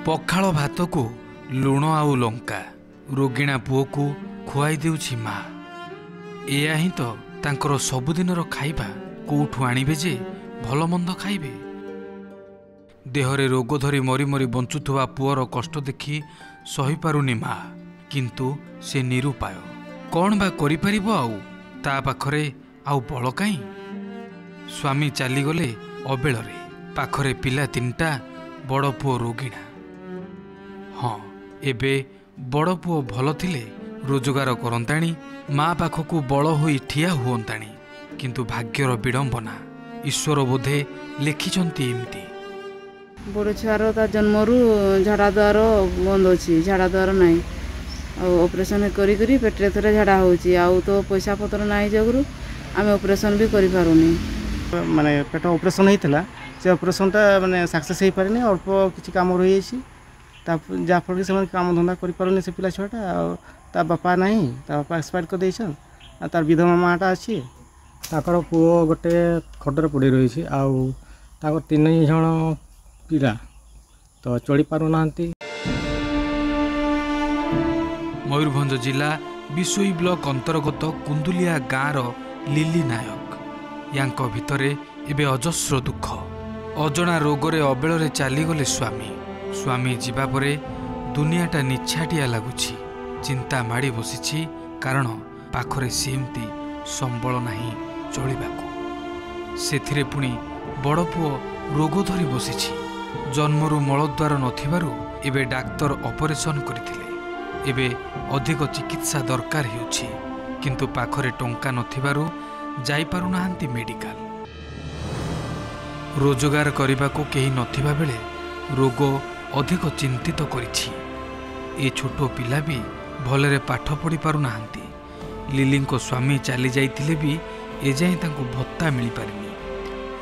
पखाल भात को लुण आउ लंका रोगिणा पुओ को खुआई देउछि माँ। एया ही तो तांकर सबुदिनर खाइबा कोठु आनिबे जे भल मंद खाइबे। देहरे रोग धरी मरी मरी बंचुथुवा पुअर कष्ट देखि सही पारुनी माँ, किंतु से निरुपाय। कौन बा करि परिबो आउ ता पाखरे आउ बल काई। स्वामी चलीगले अबेଳରେ पाखरे पिला तीनटा बड़ पुओ रोगिणा। हाँ एबे बड़ पुओ भल थिले रोजगार करंताणी माँ पाखकू बल होई ठिया हुअंताणी, किंतु भाग्यर विडंबना ईश्वर बोधे लिखिचंती एमती। बड़ छुआर ता जन्मरू झाड़ा द्वार बंद अच्छी, झाड़ा द्वार नाई ऑपरेशन करी करी पेटे थोड़े झाड़ा होची, आउ तो पैसा पतर नाई जगरू आम ऑपरेशन भी करि पारुनी। माने पेट ऑपरेशन होता से ऑपरेशनटा माने सक्सेस हो पारे अल्प किसी कम रही जहाँफल से काम धंदा कर से पिला छुआटा ता बापा ना ता बापा एक्सपायर कर देछन आ तार विधवा माटा अच्छी। ताकर पुओ गोटे खटर पड़ी रही आउ ताकर 3 जन पिला तो चढ़ी पारु नांती। मयूरभंज जिला बिसोई ब्लॉक अंतर्गत कुंदुलिया गाँव लिली नायक यांको भितरे एबे अजस्र दुख। अजणा रोगरे अबेଳରେ चालीगले स्वामी। स्वामी जीवा परे दुनियाटा निछाटिया लगुछि। चिंता माड़ी बसिछि कारण पाखरे सेमती संबल नाही चलिबाकू। सेथिरे पुणी बड़ पुओ रोग धरी बसिछि। जन्मरू मलद्वार नथिबारु एबे डाक्तर ऑपरेशन करथिले। एबे अधिक चिकित्सा दरकार हेउछि, किंतु पाखरे टंका नथिबारु जाई पारु नाहांती मेडिकल। रोजगार करबाकू केही नथिबा बेले रोग अधिक चिंतित करिछि। ए छोटो पिला भी भलरे पाठ पढ़ी पारु नाहांती। लिली को स्वामी चली जाइथिले भी एजाएं तांको भत्ता मिली पारिनी।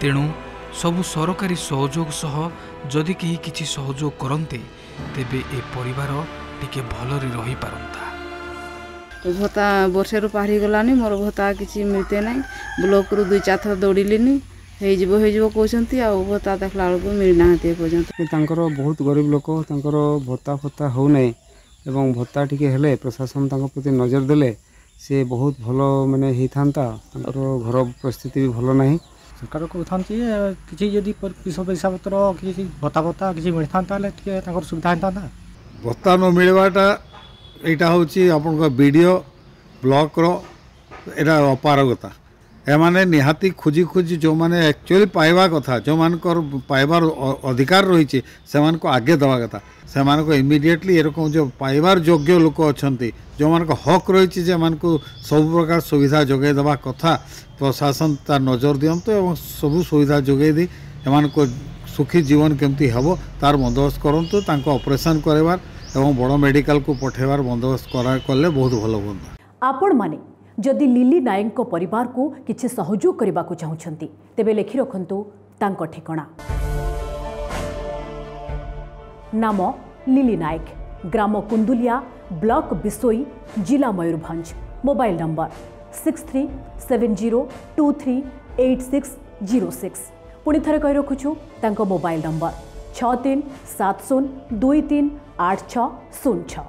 तेणु सबु सरकारी सहयोग सह जदि केही किछि सहयोग करन्ते तेबे ए परिवार टिके भलरे रही पारंता। भत्ता वर्षे पारी गलानी मोर भत्ता किसी मिलते ना। ब्लॉक रु 2-4 थर दौड़िलीनी हो कहते आ भत्ता देखला बेलू मिलना पर्यंत। बहुत गरीब लोक भत्ता फत्ता हो ना एवं भत्ता टिके हेले प्रशासन प्रति नजर देले से बहुत भल माने होता। घर परिस्थिति भी भल ना। सरकार कहते कि पैसा पत्र किसी भत्ता फत्ता किसी मिलता सुविधा होता। भत्ता न मिलवाटा यहाँ हूँ आप बीडीओ ब्लॉक रा अपारगता। एमाने निहाती खोजी खोजी जो माने एक्चुअली पाइबा कथा जो मानकर पाइबार अधिकार रही से आगे दवा कथा से इमिडिएटली एरकम जो पाइबार योग्य लोक अच्छा जो मान हक रही सब प्रकार सुविधा जोगे दवा कथा प्रशासन तार नजर दिंतु और सब सुविधा जोगे दी एमान को सुखी जीवन केमती हम तार बंदोबस्त करूँ। ऑपरेशन करवार एवं बड़ मेडिकल को पठेबार बंदोबस्त कले बहुत भल हुआ। आपण माने जदि लिली नायक परिवार को किछि सहयोग करबा को चाहुछंती तेबे लेखि रखंतु तांको ठिकाना। नाम लिली नायक, ग्राम कुंदुलिया, ब्लॉक बिसोई, जिला मयूरभंज। Mobile number 6370238606। पुणी थरे कहि रखुछु तांको मोबाइल नंबर 6370238606।